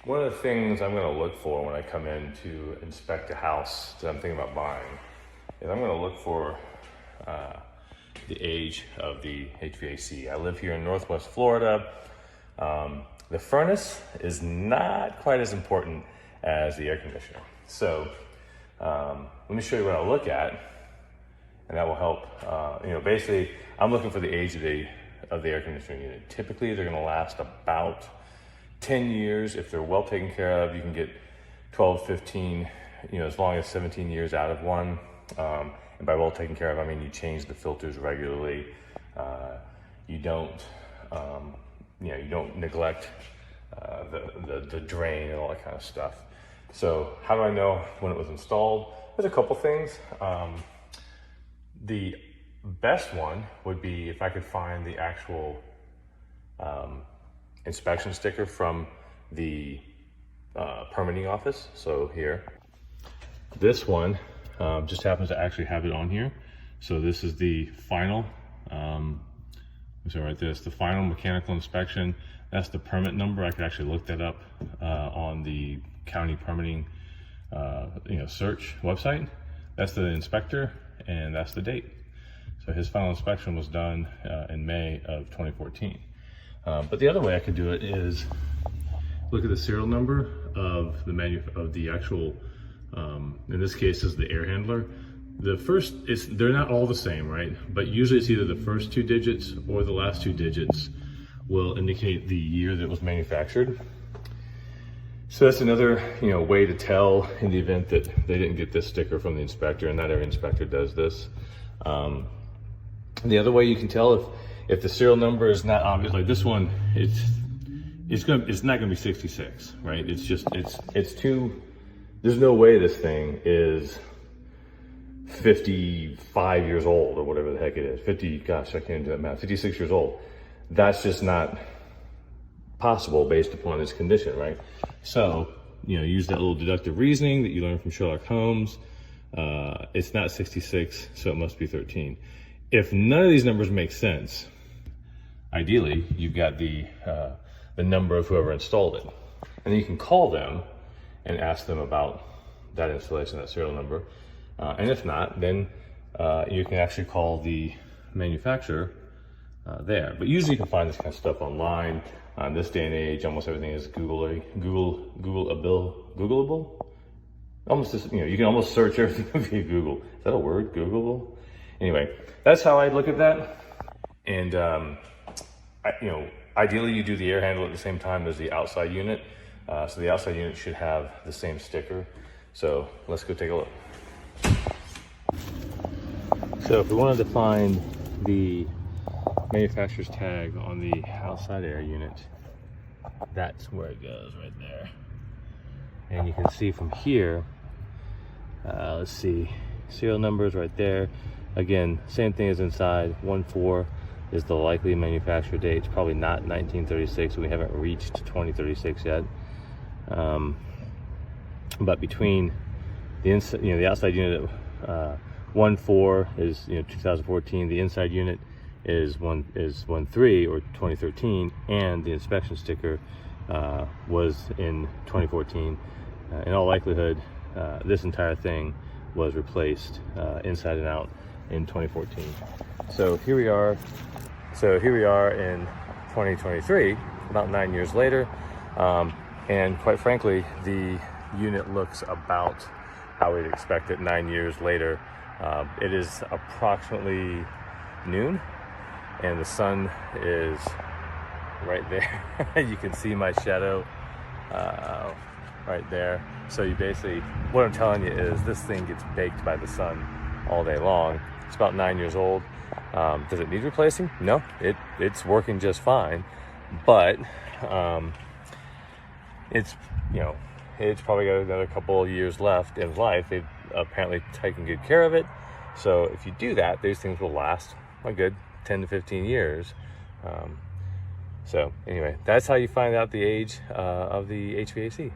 One of the things I'm going to look for when I come in to inspect a house that I'm thinking about buying is I'm going to look for the age of the HVAC. I live here in Northwest Florida. The furnace is not quite as important as the air conditioner. So let me show you what I'll look at, and that will help. Basically, I'm looking for the age of the air conditioning unit. Typically, they're going to last about 10 years. If they're well taken care of, you can get 12, 15, as long as 17 years out of one. And by well taken care of, I mean you change the filters regularly. You don't neglect the drain and all that kind of stuff. So how do I know when it was installed? There's a couple things. The best one would be if I could find the actual inspection sticker from the permitting office. So here, this one just happens to actually have it on here. So this is the final, the final mechanical inspection. That's the permit number. I could actually look that up on the county permitting search website. That's the inspector and that's the date. So his final inspection was done in May of 2014. But the other way I could do it is look at the serial number of the actual, in this case is the air handler. They're not all the same, right? But usually it's either the first two digits or the last two digits will indicate the year that it was manufactured. So that's another, way to tell in the event that they didn't get this sticker from the inspector, and not every inspector does this. The other way you can tell if the serial number is not obvious, like this one, it's not gonna be 66, right? It's too, there's no way this thing is 55 years old or whatever the heck it is. 56 years old. That's just not possible based upon its condition, right? So, use that little deductive reasoning that you learned from Sherlock Holmes. It's not 66, so it must be 13. If none of these numbers make sense, ideally, you've got the number of whoever installed it. And then you can call them and ask them about that installation, that serial number. And if not, then you can actually call the manufacturer there. But usually you can find this kind of stuff online. In this day and age, almost everything is Googleable. Almost, you can almost search everything via Google. Is that a word, Googleable? Anyway, that's how I look at that. And ideally you do the air handle at the same time as the outside unit. So the outside unit should have the same sticker. So let's go take a look. So if we wanted to find the manufacturer's tag on the outside air unit, that's where it goes, right there. And you can see from here, let's see, serial numbers right there. Again, same thing as inside. 14 is the likely manufacturer date. It's probably not 1936. We haven't reached 2036 yet. But between the inside, the outside unit, 14 is 2014. The inside unit is 13 or 2013, and the inspection sticker was in 2014. In all likelihood, this entire thing was replaced inside and out in 2014. So here we are. In 2023, about 9 years later, and quite frankly, the unit looks about how we'd expect it 9 years later. It is approximately noon, and the sun is right there. You can see my shadow right there. So you basically, what I'm telling you is this thing gets baked by the sun all day long. It's about 9 years old. Does it need replacing? No, it's working just fine. But it's probably got another couple of years left in life. They've apparently taken good care of it. So if you do that, these things will last a good 10 to 15 years. So anyway, that's how you find out the age of the HVAC.